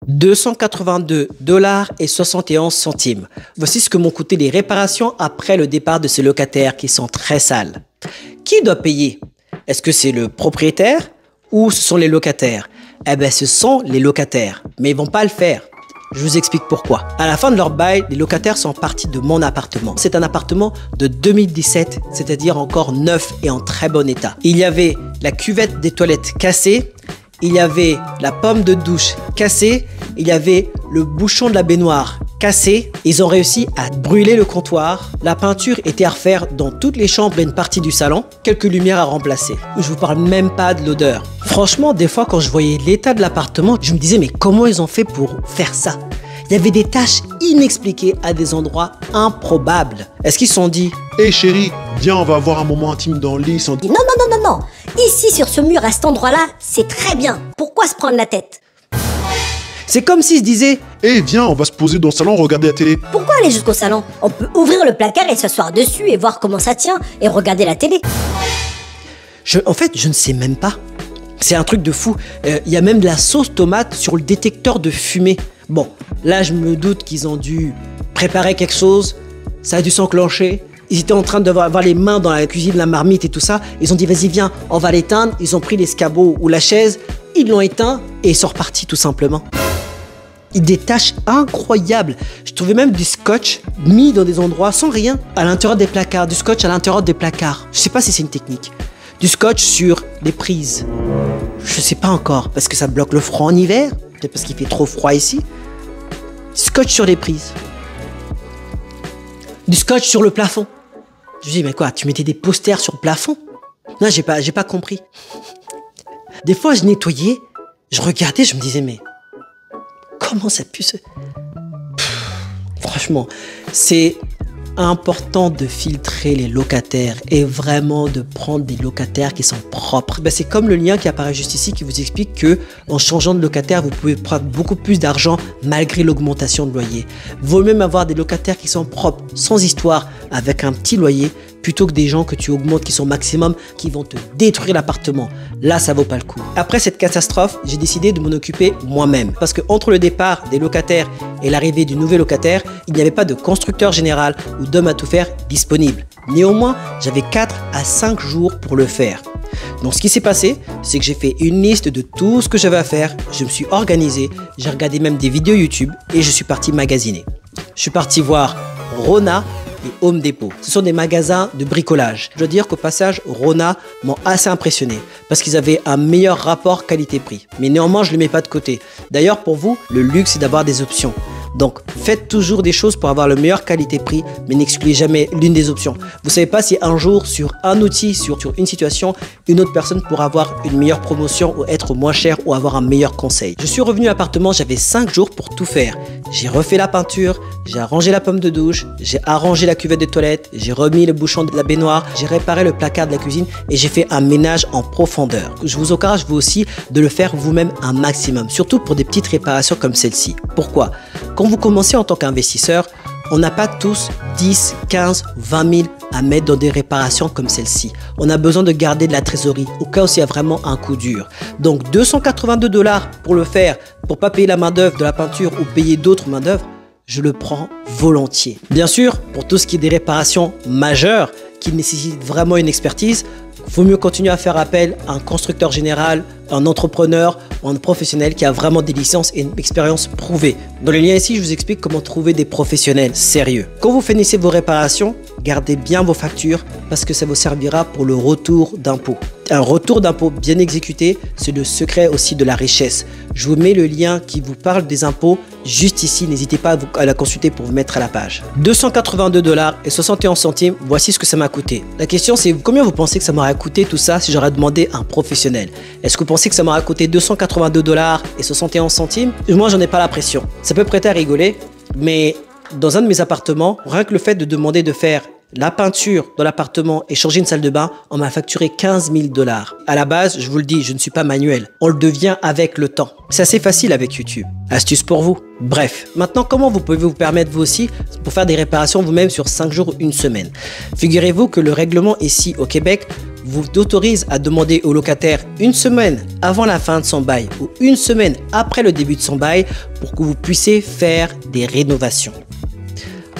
$282,71. Voici ce que m'ont coûté les réparations après le départ de ces locataires qui sont très sales. Qui doit payer? Est-ce que c'est le propriétaire ou ce sont les locataires? Eh bien, ce sont les locataires, mais ils vont pas le faire. Je vous explique pourquoi. À la fin de leur bail, les locataires sont partis de mon appartement. C'est un appartement de 2017, c'est-à-dire encore neuf et en très bon état. Il y avait la cuvette des toilettes cassée, il y avait la pomme de douche cassée, il y avait le bouchon de la baignoire cassé. Ils ont réussi à brûler le comptoir. La peinture était à refaire dans toutes les chambres et une partie du salon. Quelques lumières à remplacer. Je vous parle même pas de l'odeur. Franchement, des fois, quand je voyais l'état de l'appartement, je me disais, mais comment ils ont fait pour faire ça? Il y avait des taches inexpliquées à des endroits improbables. Est-ce qu'ils se sont dit, hé chérie, viens, on va avoir un moment intime dans le lit sans... Non. Ici, sur ce mur, à cet endroit-là, c'est très bien. Pourquoi se prendre la tête? c'est comme s'ils se disaient, hé viens, on va se poser dans le salon, regarder la télé. Pourquoi aller jusqu'au salon? On peut ouvrir le placard et s'asseoir dessus et voir comment ça tient et regarder la télé. En fait, je ne sais même pas. C'est un truc de fou. Il y a même de la sauce tomate sur le détecteur de fumée. Bon, là, je me doute qu'ils ont dû préparer quelque chose. Ça a dû s'enclencher. Ils étaient en train d'avoir les mains dans la cuisine, la marmite et tout ça. Ils ont dit, vas-y, viens, on va l'éteindre. Ils ont pris l'escabeau ou la chaise. Ils l'ont éteint et ils sont repartis tout simplement. Des taches incroyables. Je trouvais même du scotch mis dans des endroits sans rien. À l'intérieur des placards. Du scotch à l'intérieur des placards. Je sais pas si c'est une technique. Du scotch sur les prises. Je sais pas encore. Parce que ça bloque le froid en hiver. Peut-être parce qu'il fait trop froid ici. Scotch sur les prises. Du scotch sur le plafond. Je dis, mais quoi, tu mettais des posters sur le plafond? Non, j'ai pas compris. Des fois, je nettoyais, je regardais, je me disais, mais comment ça pue Franchement, c'est important de filtrer les locataires et vraiment de prendre des locataires qui sont propres. C'est comme le lien qui apparaît juste ici qui vous explique que en changeant de locataire, vous pouvez prendre beaucoup plus d'argent malgré l'augmentation de loyer. Vaut même avoir des locataires qui sont propres, sans histoire, avec un petit loyer, plutôt que des gens que tu augmentes qui sont maximum, qui vont te détruire l'appartement. Là, ça vaut pas le coup. Après cette catastrophe, j'ai décidé de m'en occuper moi-même. Parce que entre le départ des locataires et l'arrivée du nouvel locataire, il n'y avait pas de constructeur général ou d'homme à tout faire disponible. Néanmoins, j'avais 4 à 5 jours pour le faire. Donc ce qui s'est passé, c'est que j'ai fait une liste de tout ce que j'avais à faire. Je me suis organisé, j'ai regardé même des vidéos YouTube et je suis parti magasiner. Je suis parti voir Rona et Home Depot. Ce sont des magasins de bricolage. Je dois dire qu'au passage, Rona m'ont assez impressionné parce qu'ils avaient un meilleur rapport qualité-prix. Mais néanmoins, je ne le mets pas de côté. D'ailleurs, pour vous, le luxe, c'est d'avoir des options. Donc, faites toujours des choses pour avoir le meilleur qualité-prix, mais n'excluez jamais l'une des options. Vous ne savez pas si un jour, sur un outil, sur une situation, une autre personne pourra avoir une meilleure promotion ou être moins cher ou avoir un meilleur conseil. Je suis revenu à l'appartement, j'avais 5 jours pour tout faire. J'ai refait la peinture, j'ai arrangé la pomme de douche, j'ai arrangé la cuvette des toilettes, j'ai remis le bouchon de la baignoire, j'ai réparé le placard de la cuisine et j'ai fait un ménage en profondeur. Je vous encourage vous aussi de le faire vous-même un maximum, surtout pour des petites réparations comme celle-ci. Pourquoi ? Quand vous commencez en tant qu'investisseur, on n'a pas tous 10, 15, 20 000 à mettre dans des réparations comme celle-ci. On a besoin de garder de la trésorerie au cas où il y a vraiment un coup dur. Donc $282 pour le faire, pour pas payer la main d'œuvre de la peinture ou payer d'autres main d'œuvre, je le prends volontiers. Bien sûr, pour tout ce qui est des réparations majeures qui nécessitent vraiment une expertise, il vaut mieux continuer à faire appel à un constructeur général, un entrepreneur ou un professionnel qui a vraiment des licences et une expérience prouvée. Dans le lien ici, je vous explique comment trouver des professionnels sérieux. Quand vous finissez vos réparations, gardez bien vos factures parce que ça vous servira pour le retour d'impôt. Un retour d'impôt bien exécuté, c'est le secret aussi de la richesse. Je vous mets le lien qui vous parle des impôts juste ici. N'hésitez pas à la consulter pour vous mettre à la page. $282,71. Voici ce que ça m'a coûté. La question c'est combien vous pensez que ça m'aurait coûté tout ça si j'aurais demandé à un professionnel? Est-ce que vous pensez que ça m'aurait coûté $282,71? Moi, j'en ai pas la pression. Ça peut prêter à rigoler, mais dans un de mes appartements, rien que le fait de demander de faire la peinture dans l'appartement et changer une salle de bain, on m'a facturé $15 000. À la base, je vous le dis, je ne suis pas manuel. On le devient avec le temps. C'est assez facile avec YouTube. Astuce pour vous. Bref, maintenant, comment vous pouvez vous permettre vous aussi pour faire des réparations vous-même sur 5 jours ou une semaine? Figurez-vous que le règlement ici au Québec vous autorise à demander au locataire une semaine avant la fin de son bail ou une semaine après le début de son bail pour que vous puissiez faire des rénovations.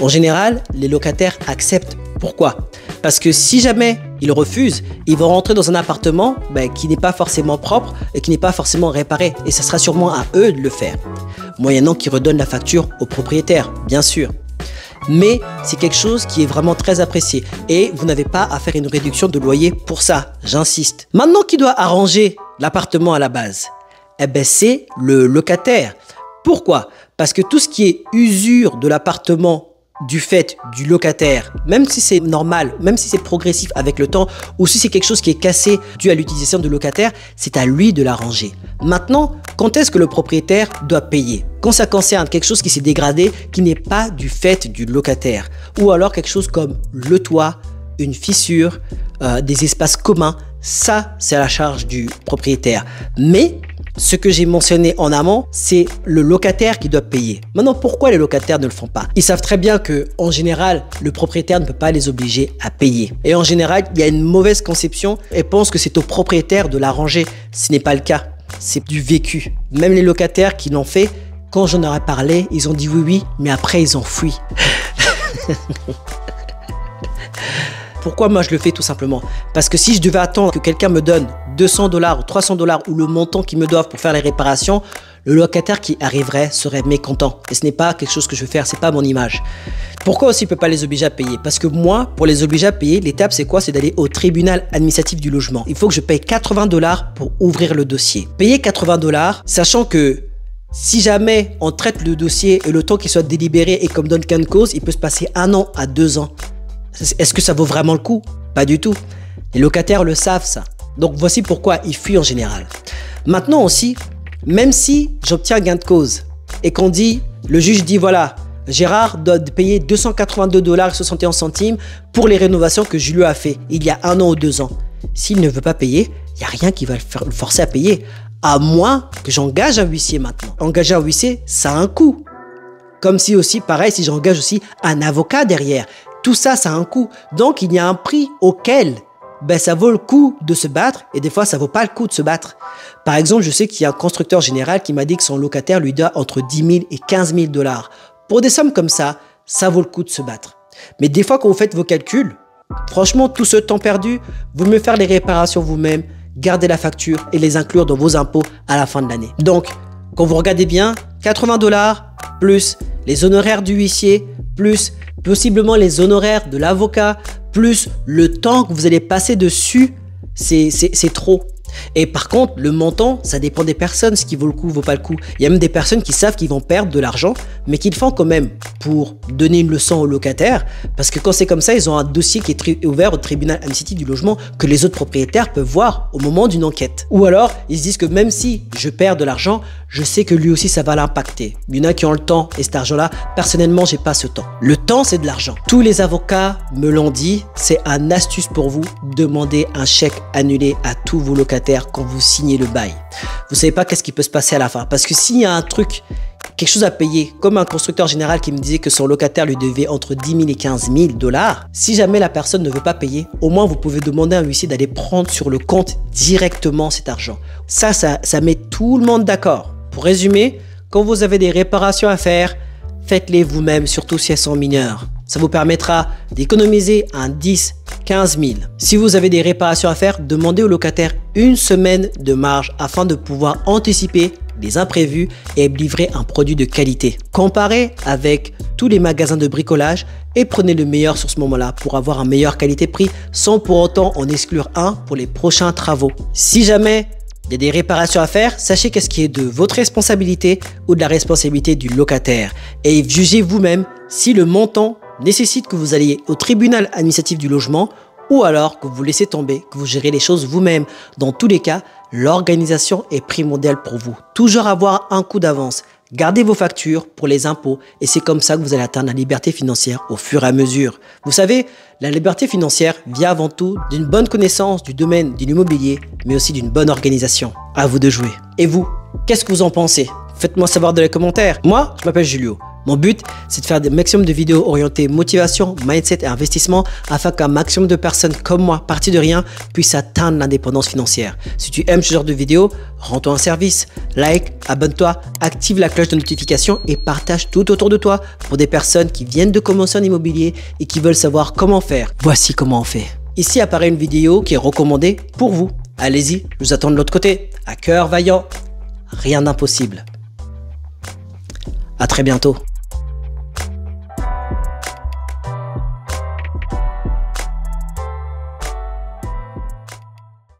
En général, les locataires acceptent. Pourquoi? Parce que si jamais ils refusent, ils vont rentrer dans un appartement qui n'est pas forcément propre et qui n'est pas forcément réparé. Et ça sera sûrement à eux de le faire. Moyennant qu'ils redonnent la facture au propriétaire, bien sûr. Mais c'est quelque chose qui est vraiment très apprécié. Et vous n'avez pas à faire une réduction de loyer pour ça, j'insiste. Maintenant, qui doit arranger l'appartement à la base? C'est le locataire. Pourquoi? Parce que tout ce qui est usure de l'appartement du fait du locataire, même si c'est normal, même si c'est progressif avec le temps, ou si c'est quelque chose qui est cassé dû à l'utilisation du locataire, c'est à lui de l'arranger. Maintenant, quand est-ce que le propriétaire doit payer? Quand ça concerne quelque chose qui s'est dégradé, qui n'est pas du fait du locataire, ou alors quelque chose comme le toit, une fissure, des espaces communs, ça c'est à la charge du propriétaire. Mais ce que j'ai mentionné en amont, c'est le locataire qui doit payer. Maintenant, pourquoi les locataires ne le font pas? Ils savent très bien que, en général, le propriétaire ne peut pas les obliger à payer. Et en général, il y a une mauvaise conception et pensent que c'est au propriétaire de l'arranger. Ce n'est pas le cas. C'est du vécu. Même les locataires qui l'ont fait, quand j'en aurais parlé, ils ont dit oui, mais après ils ont fui. Pourquoi moi je le fais? Tout simplement parce que si je devais attendre que quelqu'un me donne 200 $ ou 300 $ ou le montant qu'ils me doivent pour faire les réparations, le locataire qui arriverait serait mécontent. Et ce n'est pas quelque chose que je veux faire, c'est pas mon image. Pourquoi aussi il ne peut pas les obliger à payer? Parce que moi, pour les obliger à payer, l'étape c'est quoi? C'est d'aller au tribunal administratif du logement. Il faut que je paye 80 $ pour ouvrir le dossier. Payer 80 $, sachant que si jamais on traite le dossier et le temps qu'il soit délibéré et comme donne gain de cause, il peut se passer 1 an à 2 ans. Est-ce que ça vaut vraiment le coup? Pas du tout. Les locataires le savent ça. Donc voici pourquoi ils fuient en général. Maintenant aussi, même si j'obtiens gain de cause et qu'on dit, le juge dit voilà, Gérard doit payer 282 $ et 71 centimes pour les rénovations que je lui ai fait il y a 1 an ou 2 ans. S'il ne veut pas payer, il n'y a rien qui va le forcer à payer. À moins que j'engage un huissier maintenant. Engager un huissier, ça a un coût. Comme si aussi, pareil, si j'engage aussi un avocat derrière. Tout ça, ça a un coût. Donc, il y a un prix auquel ça vaut le coup de se battre et des fois, ça vaut pas le coup de se battre. Par exemple, je sais qu'il y a un constructeur général qui m'a dit que son locataire lui doit entre 10 000 et 15 000 $. Pour des sommes comme ça vaut le coup de se battre. Mais des fois, quand vous faites vos calculs, franchement, tout ce temps perdu, vous mieux faire les réparations vous-même, garder la facture et les inclure dans vos impôts à la fin de l'année. Donc, quand vous regardez bien, 80 $ plus les honoraires du huissier, plus possiblement les honoraires de l'avocat, plus le temps que vous allez passer dessus, c'est trop. Et par contre, le montant, ça dépend des personnes, ce qui vaut le coup, vaut pas le coup. Il y a même des personnes qui savent qu'ils vont perdre de l'argent, mais qui le font quand même pour donner une leçon aux locataires, parce que quand c'est comme ça, ils ont un dossier qui est ouvert au tribunal administratif du logement que les autres propriétaires peuvent voir au moment d'une enquête. Ou alors, ils se disent que même si je perds de l'argent, je sais que lui aussi ça va l'impacter. Il y en a qui ont le temps et cet argent-là, personnellement, j'ai pas ce temps. Le temps, c'est de l'argent. Tous les avocats me l'ont dit, c'est une astuce pour vous, demandez un chèque annulé à tous vos locataires quand vous signez le bail. Vous savez pas qu'est-ce qui peut se passer à la fin, parce que s'il y a un truc, quelque chose à payer, comme un constructeur général qui me disait que son locataire lui devait entre 10 000 et 15 000 $, si jamais la personne ne veut pas payer, au moins vous pouvez demander à un huissier d'aller prendre sur le compte directement cet argent. Ça met tout le monde d'accord. Pour résumer, quand vous avez des réparations à faire, faites-les vous-même, surtout si elles sont mineures. Ça vous permettra d'économiser un 10, 15 000. Si vous avez des réparations à faire, demandez au locataire une semaine de marge afin de pouvoir anticiper les imprévus et livrer un produit de qualité. Comparez avec tous les magasins de bricolage et prenez le meilleur sur ce moment-là pour avoir un meilleur qualité-prix sans pour autant en exclure un pour les prochains travaux. Si jamais il y a des réparations à faire, sachez qu'est-ce qui est de votre responsabilité ou de la responsabilité du locataire et jugez vous-même si le montant nécessite que vous alliez au tribunal administratif du logement ou alors que vous laissez tomber, que vous gérez les choses vous-même. Dans tous les cas, l'organisation est primordiale pour vous. Toujours avoir un coup d'avance. Gardez vos factures pour les impôts et c'est comme ça que vous allez atteindre la liberté financière au fur et à mesure. Vous savez, la liberté financière vient avant tout d'une bonne connaissance du domaine de l'immobilier, mais aussi d'une bonne organisation. À vous de jouer. Et vous, qu'est-ce que vous en pensez? Faites-moi savoir dans les commentaires. Moi, je m'appelle Julio. Mon but, c'est de faire des maximum de vidéos orientées motivation, mindset et investissement afin qu'un maximum de personnes comme moi, parties de rien, puissent atteindre l'indépendance financière. Si tu aimes ce genre de vidéos, rends-toi un service, like, abonne-toi, active la cloche de notification et partage tout autour de toi pour des personnes qui viennent de commencer en immobilier et qui veulent savoir comment faire. Voici comment on fait. Ici apparaît une vidéo qui est recommandée pour vous. Allez-y, je vous attends de l'autre côté. À cœur vaillant, rien d'impossible. À très bientôt.